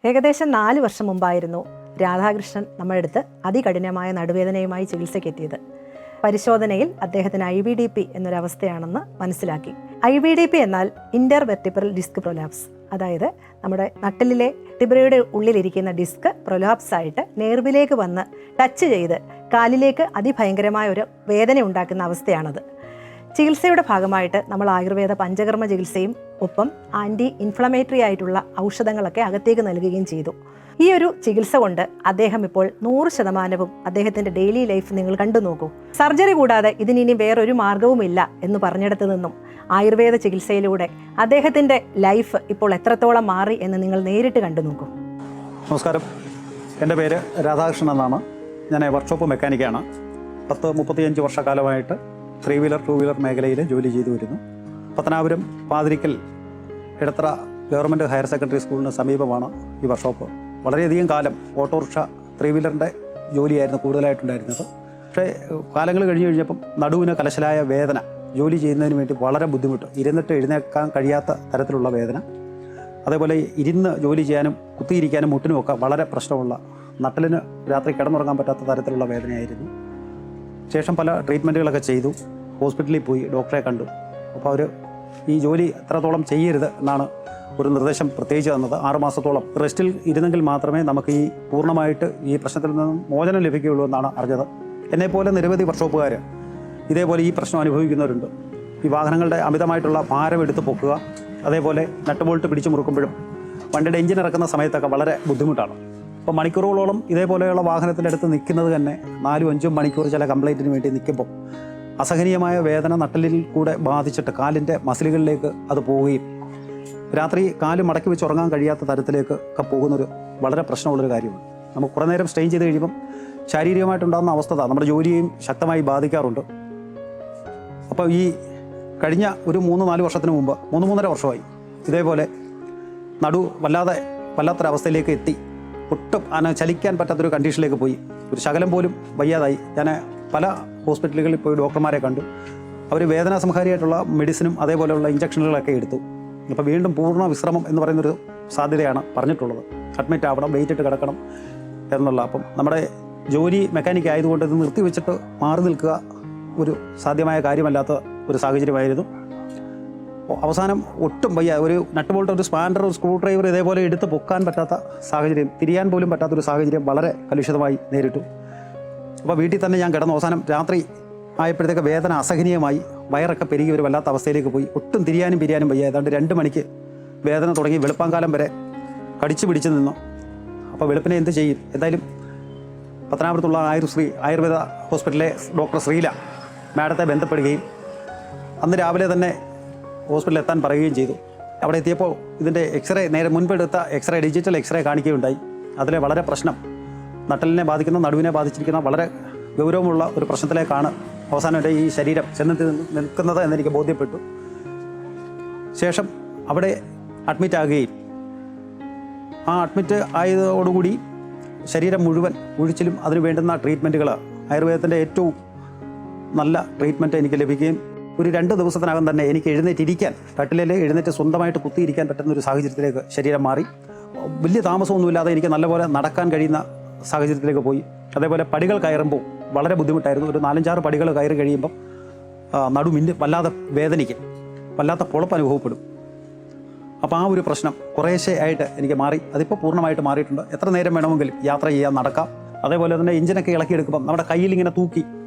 ഏകദേശം 4 വർഷം മുമ്പായിരുന്നു രാധാകൃഷ്ണൻ നമ്മുടെ അടുത്ത് അതികഠിനമായ നടുവേദനയുമായി ചികിത്സയ്ക്കെത്തിയത്. പരിശോധനയിൽ അദ്ദേഹത്തിന് IVDP എന്നൊരവസ്ഥയാണെന്ന് മനസ്സിലാക്കി. IVDP എന്നാൽ ഇന്റർവെർട്ടിബ്രൽ ഡിസ്ക് പ്രൊലാപ്സ്, അതായത് നമ്മുടെ നട്ടലിലെ ടിബറയുടെ ഉള്ളിലിരിക്കുന്ന ഡിസ്ക് പ്രൊലാപ്സ് ആയിട്ട് നെർവിലേക്ക് വന്ന് ടച്ച് ചെയ്ത് കാലിലേക്ക് അതിഭയങ്കരമായ ഒരു വേദന ഉണ്ടാക്കുന്ന അവസ്ഥയാണത്. ചികിത്സയുടെ ഭാഗമായിട്ട് നമ്മൾ ആയുർവേദ പഞ്ചകർമ്മ ചികിത്സയും ഒപ്പം ആൻറ്റി ഇൻഫ്ലമേറ്ററി ആയിട്ടുള്ള ഔഷധങ്ങളൊക്കെ അകത്തേക്ക് നൽകുകയും ചെയ്തു. ഈ ഒരു ചികിത്സ കൊണ്ട് അദ്ദേഹം ഇപ്പോൾ 100% അദ്ദേഹത്തിൻ്റെ ഡെയിലി ലൈഫ് നിങ്ങൾ കണ്ടു നോക്കൂ. സർജറി കൂടാതെ ഇതിനി വേറൊരു മാർഗവുമില്ല എന്ന് പറഞ്ഞിടത്തു നിന്നും ആയുർവേദ ചികിത്സയിലൂടെ അദ്ദേഹത്തിൻ്റെ ലൈഫ് ഇപ്പോൾ എത്രത്തോളം മാറി എന്ന് നിങ്ങൾ നേരിട്ട് കണ്ടു നോക്കൂ. നമസ്കാരം, എൻ്റെ പേര് രാധാകൃഷ്ണൻ എന്നാണ്. ഞാൻ വർക്ക്ഷോപ്പ് മെക്കാനിക്കാണ്. 35 വർഷക്കാലമായിട്ട് 3 വീലർ 2 വീലർ മേഖലയിൽ ജോലി ചെയ്തു വരുന്നു. Pathanapuram Pathirickal Edathara government higher secondary സ്കൂളിന് സമീപമാണ് ഈ വർക്ക്ഷോപ്പ്. വളരെയധികം കാലം ഓട്ടോറിക്ഷ 3 വീലറിൻ്റെ ജോലിയായിരുന്നു കൂടുതലായിട്ടുണ്ടായിരുന്നത്. പക്ഷേ കാലങ്ങൾ കഴിഞ്ഞപ്പം നടുവിന് കലശലായ വേദന, ജോലി ചെയ്യുന്നതിന് വേണ്ടി വളരെ ബുദ്ധിമുട്ട്, ഇരുന്നിട്ട് എഴുന്നേൽക്കാൻ കഴിയാത്ത തരത്തിലുള്ള വേദന, അതേപോലെ ഇരുന്ന് ജോലി ചെയ്യാനും കുത്തിയിരിക്കാനും മുട്ടിനുമൊക്കെ വളരെ പ്രശ്നമുള്ള, നട്ടലിന് രാത്രി കിടന്നുറങ്ങാൻ പറ്റാത്ത തരത്തിലുള്ള വേദനയായിരുന്നു. ശേഷം പല ട്രീറ്റ്മെൻറ്റുകളൊക്കെ ചെയ്തു, ഹോസ്പിറ്റലിൽ പോയി ഡോക്ടറെ കണ്ടു. അപ്പോൾ അവർ ഈ ജോലി എത്രത്തോളം ചെയ്യരുത് എന്നാണ് ഒരു നിർദ്ദേശം പ്രത്യേകിച്ച് തന്നത്. 6 മാസത്തോളം റെസ്റ്റിൽ ഇരുന്നെങ്കിൽ മാത്രമേ നമുക്ക് ഈ പൂർണ്ണമായിട്ട് ഈ പ്രശ്നത്തിൽ നിന്നും മോചനം ലഭിക്കുകയുള്ളൂ എന്നാണ് അറിഞ്ഞത്. എന്നെപ്പോലെ നിരവധി വർക്ക്ഷോപ്പുകാർ ഇതേപോലെ ഈ പ്രശ്നം അനുഭവിക്കുന്നവരുണ്ട്. ഈ വാഹനങ്ങളുടെ അമിതമായിട്ടുള്ള ഭാരം എടുത്ത് പൊക്കുക, അതേപോലെ നട്ട് ബോൾട്ട് പിടിച്ചു മുറുക്കുമ്പോഴും വണ്ടിയുടെ എഞ്ചിൻ ഇറക്കുന്ന സമയത്തൊക്കെ വളരെ ബുദ്ധിമുട്ടാണ്. അപ്പോൾ മണിക്കൂറുകളോളം ഇതേപോലെയുള്ള വാഹനത്തിൻ്റെ അടുത്ത് നിൽക്കുന്നത് തന്നെ 4-5 മണിക്കൂർ ചില കംപ്ലൈൻറ്റിന് വേണ്ടി നിൽക്കുമ്പോൾ അസഹനീയമായ വേദന നട്ടലിൽ കൂടെ ബാധിച്ചിട്ട് കാലിൻ്റെ മസിലുകളിലേക്ക് അത് പോവുകയും രാത്രി കാല് മടക്കി വെച്ച് ഉറങ്ങാൻ കഴിയാത്ത തരത്തിലേക്ക് ഒക്കെ പോകുന്നൊരു വളരെ പ്രശ്നമുള്ളൊരു കാര്യമാണ്. നമുക്ക് കുറേ നേരം സ്ട്രെയിൻ ചെയ്ത് കഴിയുമ്പം ശാരീരികമായിട്ടുണ്ടാകുന്ന അവസ്ഥ നമ്മുടെ ജോലിയെയും ശക്തമായി ബാധിക്കാറുണ്ട്. അപ്പോൾ ഈ കഴിഞ്ഞ ഒരു 3-4 വർഷത്തിന് മുമ്പ് 3-3.5 വർഷമായി ഇതേപോലെ നടു വല്ലാത്തൊരവസ്ഥയിലേക്ക് എത്തി. ഒട്ടും ചലിക്കാൻ പറ്റാത്തൊരു കണ്ടീഷനിലേക്ക് പോയി. ഒരു ശകലം പോലും വയ്യാതായി. ഞാൻ പല ഹോസ്പിറ്റലുകളിൽ പോയി ഡോക്ടർമാരെ കണ്ടു. അവർ വേദനാ സംഹാരിയായിട്ടുള്ള മെഡിസിനും അതേപോലെയുള്ള ഇഞ്ചക്ഷനുകളൊക്കെ എടുത്തു. അപ്പോൾ വീണ്ടും പൂർണ്ണ വിശ്രമം എന്ന് പറയുന്നൊരു സാധ്യതയാണ് പറഞ്ഞിട്ടുള്ളത്. അഡ്മിറ്റ് ആവണം, വെയിറ്റ് ഇട്ട് കിടക്കണം എന്നുള്ള. അപ്പം നമ്മുടെ ജോലി മെക്കാനിക്ക് ആയതുകൊണ്ട് ഇത് നിർത്തിവെച്ചിട്ട് മാറി നിൽക്കുക ഒരു സാധ്യമായ കാര്യമല്ലാത്ത ഒരു സാഹചര്യമായിരുന്നു. അവസാനം ഒട്ടും വയ്യ, ഒരു നട്ട് ബോൾട്ട്, ഒരു സ്പാൻഡർ, ഒരു സ്ക്രൂ ഡ്രൈവർ ഇതേപോലെ എടുത്ത് പൊക്കാൻ പറ്റാത്ത സാഹചര്യം, തിരിയാൻ പോലും പറ്റാത്തൊരു സാഹചര്യം വളരെ കലുഷിതമായി നേരിട്ടു. അപ്പോൾ വീട്ടിൽ തന്നെ ഞാൻ കിടന്നു. അവസാനം രാത്രി ആയപ്പോഴത്തേക്ക് വേദന അസഹനീയമായി, വയറൊക്കെ പെരുകി ഒരു വല്ലാത്ത അവസ്ഥയിലേക്ക് പോയി. ഒട്ടും തിരിയാനും പിരിയാനും വയ്യ. ഏതാണ്ട് 2 മണിക്ക് വേദന തുടങ്ങി വെളുപ്പാങ്കാലം വരെ കടിച്ചു പിടിച്ച് നിന്നു. അപ്പോൾ വെളുപ്പിനെ എന്ത് ചെയ്യും? എന്തായാലും പത്തനാപുരത്തുള്ള ആയുർവേദ ഹോസ്പിറ്റലിലെ ഡോക്ടർ ശ്രീല മാഡത്തെ ബന്ധപ്പെടുകയും അന്ന് രാവിലെ തന്നെ ഹോസ്പിറ്റലിൽ എത്താൻ പറയുകയും ചെയ്തു. അവിടെ എത്തിയപ്പോൾ ഇതിൻ്റെ എക്സ്റേ, നേരെ മുൻപെടുത്ത എക്സ്റേ, ഡിജിറ്റൽ എക്സ്റേ കാണിക്കുകയുണ്ടായി. അതിലെ വളരെ പ്രശ്നം, നട്ടലിനെ ബാധിക്കുന്ന, നടുവിനെ ബാധിച്ചിരിക്കുന്ന വളരെ ഗൗരവമുള്ള ഒരു പ്രശ്നത്തിലേക്കാണ് അവസാനം എൻ്റെ ഈ ശരീരം ചെന്ന് നിൽക്കുന്നത് എന്നെനിക്ക് ബോധ്യപ്പെട്ടു. ശേഷം അവിടെ അഡ്മിറ്റ് ആകുകയും ആ അഡ്മിറ്റ് ആയതോടുകൂടി ശരീരം മുഴുവൻ ഒഴിച്ചിലും അതിന് വേണ്ടുന്ന ട്രീറ്റ്മെൻറ്റുകൾ, ആയുർവേദത്തിൻ്റെ ഏറ്റവും നല്ല ട്രീറ്റ്മെൻറ്റ് എനിക്ക് ലഭിക്കുകയും ഒരു 2 ദിവസത്തിനകം തന്നെ എനിക്ക് എഴുന്നേറ്റിരിക്കാൻ, കട്ടിലിൽ എഴുന്നേറ്റ് സ്വന്തമായിട്ട് കുത്തിയിരിക്കാൻ പറ്റുന്ന ഒരു സാഹചര്യത്തിലേക്ക് ശരീരം മാറി. വലിയ താമസമൊന്നുമില്ലാതെ എനിക്ക് നല്ലപോലെ നടക്കാൻ കഴിയുന്ന സാഹചര്യത്തിലേക്ക് പോയി. അതേപോലെ പടികൾ കയറുമ്പോൾ വളരെ ബുദ്ധിമുട്ടായിരുന്നു. ഒരു 4-5 പടികൾ കയറി കഴിയുമ്പം നടുമിന് വല്ലാതെ വേദനിക്കും, വല്ലാത്ത പൊളപ്പ് അനുഭവപ്പെടും. അപ്പോൾ ആ ഒരു പ്രശ്നം കുറേശ്ശെ ആയിട്ട് എനിക്ക് മാറി. അതിപ്പോൾ പൂർണ്ണമായിട്ട് മാറിയിട്ടുണ്ട്. എത്ര നേരം വേണമെങ്കിലും യാത്ര ചെയ്യാൻ, നടക്കാം. അതേപോലെ തന്നെ എഞ്ചിനൊക്കെ ഇളക്കിയെടുക്കുമ്പം നമ്മുടെ കയ്യിൽ ഇങ്ങനെ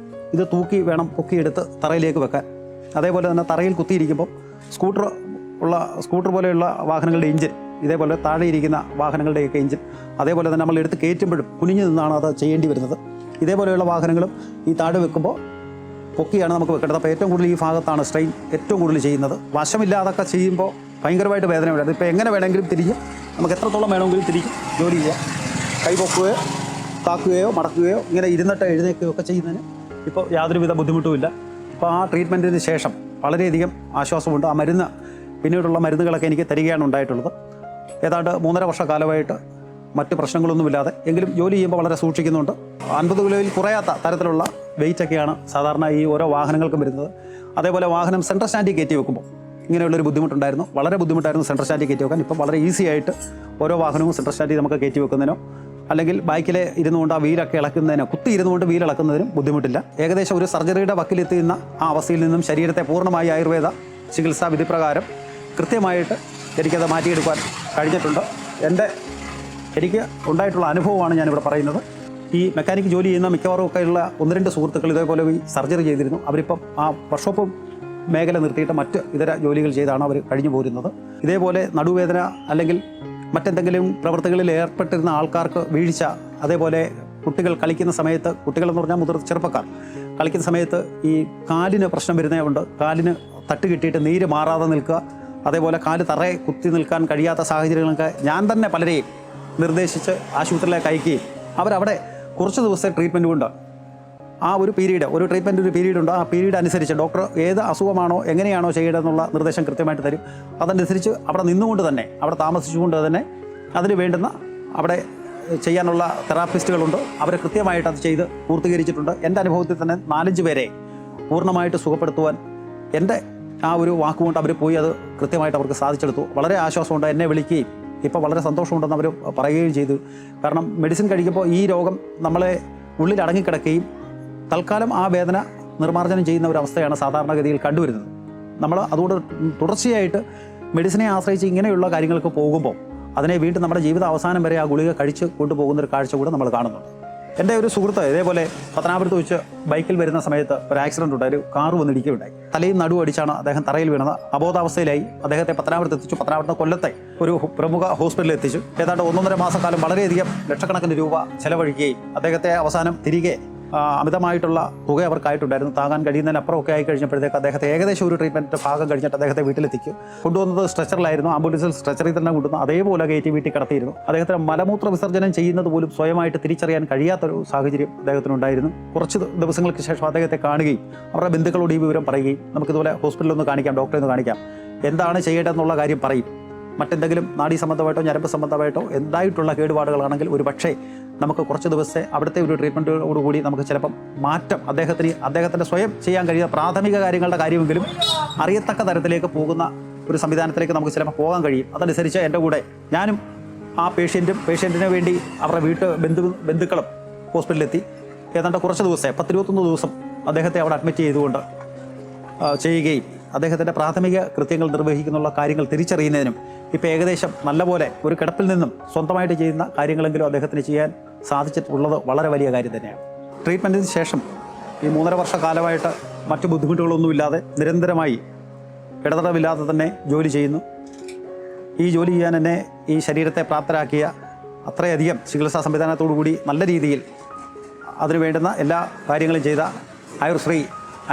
തൂക്കി വേണം പൊക്കിയെടുത്ത് തറയിലേക്ക് വെക്കാൻ. അതേപോലെ തന്നെ തറയിൽ കുത്തിയിരിക്കുമ്പോൾ സ്കൂട്ടർ പോലെയുള്ള വാഹനങ്ങളുടെ എഞ്ചിൻ, ഇതേപോലെ താഴെ ഇരിക്കുന്ന വാഹനങ്ങളുടെയൊക്കെ എഞ്ചിൻ, അതേപോലെ തന്നെ നമ്മൾ എടുത്ത് കയറ്റുമ്പോഴും കുനിഞ്ഞു നിന്നാണ് അത് ചെയ്യേണ്ടി വരുന്നത്. ഇതേപോലെയുള്ള വാഹനങ്ങളും ഈ താഴെ വെക്കുമ്പോൾ പൊക്കിയാണ് നമുക്ക് വെക്കേണ്ടത്. അപ്പോൾ ഏറ്റവും കൂടുതൽ ഈ ഭാഗത്താണ് സ്ട്രെയിൻ ഏറ്റവും കൂടുതൽ ചെയ്യുന്നത്. വശമില്ലാതൊക്കെ ചെയ്യുമ്പോൾ ഭയങ്കരമായിട്ട് വേദന ഉണ്ടായിരുന്നു. ഇപ്പോൾ എങ്ങനെ വേണമെങ്കിലും തിരിഞ്ഞ് നമുക്ക് എത്രത്തോളം വേണമെങ്കിലും തിരിഞ്ഞ് ജോലി ചെയ്യാം. കൈ പൊക്കുകയോ താക്കുകയോ മടക്കുകയോ ഇങ്ങനെ ഇരുന്നിട്ട് എഴുന്നേൽക്കുകയോ ഒക്കെ ചെയ്യുന്നതിന് ഇപ്പോൾ യാതൊരുവിധ ബുദ്ധിമുട്ടുമില്ല. അപ്പോൾ ആ ട്രീറ്റ്മെൻറ്റിന് ശേഷം വളരെയധികം ആശ്വാസമുണ്ട്. ആ പിന്നീടുള്ള മരുന്നുകളൊക്കെ എനിക്ക് തരികയാണ് ഉണ്ടായിട്ടുള്ളത്. ഏതാണ്ട് 3.5 വർഷക്കാലമായിട്ട് മറ്റ് പ്രശ്നങ്ങളൊന്നുമില്ലാതെ, എങ്കിലും ജോലി ചെയ്യുമ്പോൾ വളരെ സൂക്ഷിക്കുന്നുണ്ട്. 50 കിലോയിൽ കുറയാത്ത തരത്തിലുള്ള വെയിറ്റൊക്കെയാണ് സാധാരണ ഈ ഓരോ വാഹനങ്ങൾക്കും വരുന്നത്. അതേപോലെ വാഹനം സെൻട്രൽ സ്റ്റാൻഡിൽ കയറ്റി വെക്കുമ്പോൾ ഇങ്ങനെയുള്ളൊരു ബുദ്ധിമുട്ടുണ്ടായിരുന്നു. വളരെ ബുദ്ധിമുട്ടായിരുന്നു സെൻട്രൽ സ്റ്റാൻഡിൽ കയറ്റി വെക്കാൻ. ഇപ്പം വളരെ ഈസി ആയിട്ട് ഓരോ വാഹനവും സെൻട്രൽ സ്റ്റാൻഡിൽ നമുക്ക് കയറ്റി വെക്കുന്നതിനോ അല്ലെങ്കിൽ ബൈക്കിൽ ഇരുന്നുകൊണ്ട് ആ വീലൊക്കെ ഇളക്കുന്നതിനോ കുത്തി ഇരുന്നുകൊണ്ട് വീൽ ഇളക്കുന്നതിനും ബുദ്ധിമുട്ടില്ല. ഏകദേശം ഒരു സർജറിയുടെ വക്കിലെത്തുന്ന ആ അവസ്ഥയിൽ നിന്നും ശരീരത്തെ പൂർണ്ണമായി ആയുർവേദ ചികിത്സാ വിധിപ്രകാരം കൃത്യമായിട്ട് എനിക്കത് മാറ്റിയെടുക്കാൻ കഴിഞ്ഞിട്ടുണ്ട്. എനിക്ക് ഉണ്ടായിട്ടുള്ള അനുഭവമാണ് ഞാനിവിടെ പറയുന്നത്. ഈ മെക്കാനിക്ക് ജോലി ചെയ്യുന്ന മിക്കവാറും ഒക്കെയുള്ള 1-2 സുഹൃത്തുക്കൾ ഇതേപോലെ ഈ സർജറി ചെയ്തിരുന്നു. അവരിപ്പം ആ വർക്ക്ഷോപ്പ് മേഖല നിർത്തിയിട്ട് മറ്റ് ഇതര ജോലികൾ ചെയ്താണ് അവർ കഴിഞ്ഞു പോരുന്നത്. ഇതേപോലെ നടുവേദന അല്ലെങ്കിൽ മറ്റെന്തെങ്കിലും പ്രവൃത്തികളിൽ ഏർപ്പെട്ടിരുന്ന ആൾക്കാർക്ക് വീഴ്ച, അതേപോലെ കുട്ടികൾ കളിക്കുന്ന സമയത്ത്, കുട്ടികളെന്ന് പറഞ്ഞാൽ മുതിർന്ന ചെറുപ്പക്കാർ കളിക്കുന്ന സമയത്ത് ഈ കാലിന് പ്രശ്നം വരുന്നതുകൊണ്ട് കാലിന് തട്ട് കിട്ടിയിട്ട് നീര് മാറാതെ നിൽക്കുക, അതേപോലെ കാല് തറയെ കുത്തി നിൽക്കാൻ കഴിയാത്ത സാഹചര്യങ്ങളൊക്കെ ഞാൻ തന്നെ പലരെയും നിർദ്ദേശിച്ച് ആശുപത്രിയിലേക്ക് അയക്കുകയും അവരവിടെ കുറച്ച് ദിവസത്തെ ട്രീറ്റ്മെൻറ്റ് കൊണ്ട് ആ ഒരു പീരീഡ്, ഒരു പീരീഡ് ഉണ്ട്. ആ പീരീഡ് അനുസരിച്ച് ഡോക്ടർ ഏത് അസുഖമാണോ എങ്ങനെയാണോ ചെയ്യേണ്ടതെന്നുള്ള നിർദ്ദേശം കൃത്യമായിട്ട് തരും. അതനുസരിച്ച് അവിടെ നിന്നുകൊണ്ട് തന്നെ, അവിടെ താമസിച്ചുകൊണ്ട് തന്നെ അതിന് വേണ്ടുന്ന അവിടെ ചെയ്യാനുള്ള തെറാപ്പിസ്റ്റുകളുണ്ട്. അവർ കൃത്യമായിട്ട് അത് ചെയ്ത് പൂർത്തീകരിച്ചിട്ടുണ്ട്. എൻ്റെ അനുഭവത്തിൽ തന്നെ 4-5 പേരെ പൂർണ്ണമായിട്ട് സുഖപ്പെടുത്തുവാൻ എൻ്റെ ആ ഒരു വാക്കുകൊണ്ട് അവർ പോയി അത് കൃത്യമായിട്ട് അവർക്ക് സാധിച്ചെടുത്തു. വളരെ ആശ്വാസമുണ്ട്. എന്നെ വിളിക്കുകയും ഇപ്പോൾ വളരെ സന്തോഷമുണ്ടെന്ന് അവർ പറയുകയും ചെയ്തു. കാരണം മെഡിസിൻ കഴിക്കുമ്പോൾ ഈ രോഗം നമ്മളെ ഉള്ളിൽ അടങ്ങിക്കിടക്കുകയും തൽക്കാലം ആ വേദന നിർമ്മാർജ്ജനം ചെയ്യുന്ന ഒരു അവസ്ഥയാണ് സാധാരണഗതിയിൽ കണ്ടുവരുന്നത്. നമ്മൾ അതുകൊണ്ട് തുടർച്ചയായിട്ട് മെഡിസിനെ ആശ്രയിച്ച് ഇങ്ങനെയുള്ള കാര്യങ്ങൾക്ക് പോകുമ്പോൾ അതിനെ വീണ്ടും നമ്മുടെ ജീവിത അവസാനം വരെ ആ ഗുളിക കഴിച്ച് കൊണ്ടുപോകുന്നൊരു കാഴ്ച കൂടെ നമ്മൾ കാണുന്നുണ്ട്. എൻ്റെ ഒരു സുഹൃത്ത് ഇതേപോലെ പത്തനാപുരത്ത് വെച്ച് ബൈക്കിൽ വരുന്ന സമയത്ത് ഒരു ആക്സിഡൻറ്റ് ഉണ്ടായി. ഒരു കാറ് വന്നിടിക്കുകയുണ്ടായി. തലയും നടുവും അടിച്ചാണ് അദ്ദേഹം തറയിൽ വീണത്. അബോധാവസ്ഥയിലായി. അദ്ദേഹത്തെ പത്തനാപുരത്ത് എത്തിച്ചു. പത്തനാപുരത്ത് കൊല്ലത്തെ ഒരു പ്രമുഖ ഹോസ്പിറ്റലിൽ എത്തിച്ചു. ഏതാണ്ട് 1.5 മാസക്കാലം വളരെയധികം ലക്ഷക്കണക്കിന് രൂപ ചെലവഴിക്കുകയും അദ്ദേഹത്തെ അവസാനം തിരികെ അമിതമായിട്ടുള്ള തുക അവർക്കായിട്ടുണ്ടായിരുന്നു. താങ്ങാൻ കഴിയുന്നതിനപ്പുറമൊക്കെ ആയി കഴിഞ്ഞപ്പോഴത്തേക്ക് അദ്ദേഹത്തെ ഏകദേശം ഒരു ട്രീറ്റ്മെൻറ്റ് ഭാഗം കഴിഞ്ഞിട്ട് അദ്ദേഹത്തെ വീട്ടിലെത്തിക്കും. കൊണ്ടുവന്നത് സ്ട്രെച്ചറിലായിരുന്നു. ആംബുലൻസിൽ സ്ട്രെച്ചറിൽ തന്നെ കൊണ്ടുവന്ന് അതേപോലെ കയറ്റി വീട്ടിൽ കിടത്തിയിരുന്നു. അദ്ദേഹത്തിന് മലമൂത്ര വിസർജനം ചെയ്യുന്നത് പോലും സ്വയമായിട്ട് തിരിച്ചറിയാൻ കഴിയാത്തൊരു സാഹചര്യം അദ്ദേഹത്തിനുണ്ടായിരുന്നു. കുറച്ച് ദിവസങ്ങൾക്ക് ശേഷം അദ്ദേഹത്തെ കാണുകയും അവരുടെ ബന്ധുക്കളോട് ഈ വിവരം പറയുകയും നമുക്കിതുപോലെ ഹോസ്പിറ്റലിൽ ഒന്ന് കാണിക്കാം, ഡോക്ടറെ ഒന്ന് കാണിക്കാം, എന്താണ് ചെയ്യേണ്ടതെന്നുള്ള കാര്യം പറയും. മറ്റെന്തെങ്കിലും നാഡീ സംബന്ധമായിട്ടോ ഞരമ്പ് സംബന്ധമായിട്ടോ എന്തായിട്ടുള്ള കേടുപാടുകളാണെങ്കിൽ ഒരു പക്ഷേ നമുക്ക് കുറച്ച് ദിവസത്തെ അവിടുത്തെ ഒരു ട്രീറ്റ്മെൻറ്റോടുകൂടി നമുക്ക് ചിലപ്പം മാറ്റം അദ്ദേഹത്തിൻ്റെ സ്വയം ചെയ്യാൻ കഴിയുന്ന പ്രാഥമിക കാര്യങ്ങളുടെ കാര്യമെങ്കിലും അറിയത്തക്ക തരത്തിലേക്ക് പോകുന്ന ഒരു സംവിധാനത്തിലേക്ക് നമുക്ക് ചിലപ്പോൾ പോകാൻ കഴിയും. അതനുസരിച്ച് എൻ്റെ കൂടെ ഞാനും ആ പേഷ്യൻറ്റിന് വേണ്ടി അവരുടെ ബന്ധുക്കളും ഹോസ്പിറ്റലിലെത്തി. ഏതാണ്ട് കുറച്ച് ദിവസത്തെ 10-21 ദിവസം അദ്ദേഹത്തെ അവിടെ അഡ്മിറ്റ് ചെയ്തുകൊണ്ട് ചെയ്യുകയും അദ്ദേഹത്തിൻ്റെ പ്രാഥമിക കൃത്യങ്ങൾ നിർവഹിക്കുന്നുള്ള കാര്യങ്ങൾ തിരിച്ചറിയുന്നതിനും ഇപ്പോൾ ഏകദേശം നല്ലപോലെ ഒരു കിടപ്പിൽ നിന്നും സ്വന്തമായിട്ട് ചെയ്യുന്ന കാര്യങ്ങളെങ്കിലും അദ്ദേഹത്തിന് ചെയ്യാൻ സാധിച്ചിട്ടുള്ളത് വളരെ വലിയ കാര്യം തന്നെയാണ്. ട്രീറ്റ്മെൻറ്റിന് ശേഷം ഈ 3.5 വർഷക്കാലമായിട്ട് മറ്റു ബുദ്ധിമുട്ടുകളൊന്നുമില്ലാതെ നിരന്തരമായി ഇടതടവില്ലാതെ തന്നെ ജോലി ചെയ്യുന്നു. ഈ ജോലി ചെയ്യാൻ എന്നെ ഈ ശരീരത്തെ പ്രാപ്തരാക്കിയ അത്രയധികം ചികിത്സാ സംവിധാനത്തോടു കൂടി നല്ല രീതിയിൽ അതിനു വേണ്ടുന്ന എല്ലാ കാര്യങ്ങളും ചെയ്ത ആയുർശ്രീ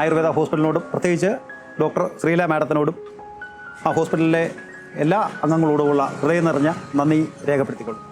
ആയുർവേദ ഹോസ്പിറ്റലിനോടും പ്രത്യേകിച്ച് ഡോക്ടർ ശ്രീല മാഡത്തിനോടും ആ ഹോസ്പിറ്റലിലെ എല്ലാ അംഗങ്ങളോടുമുള്ള ഹൃദയം നിറഞ്ഞ നന്ദി രേഖപ്പെടുത്തിക്കൊള്ളും.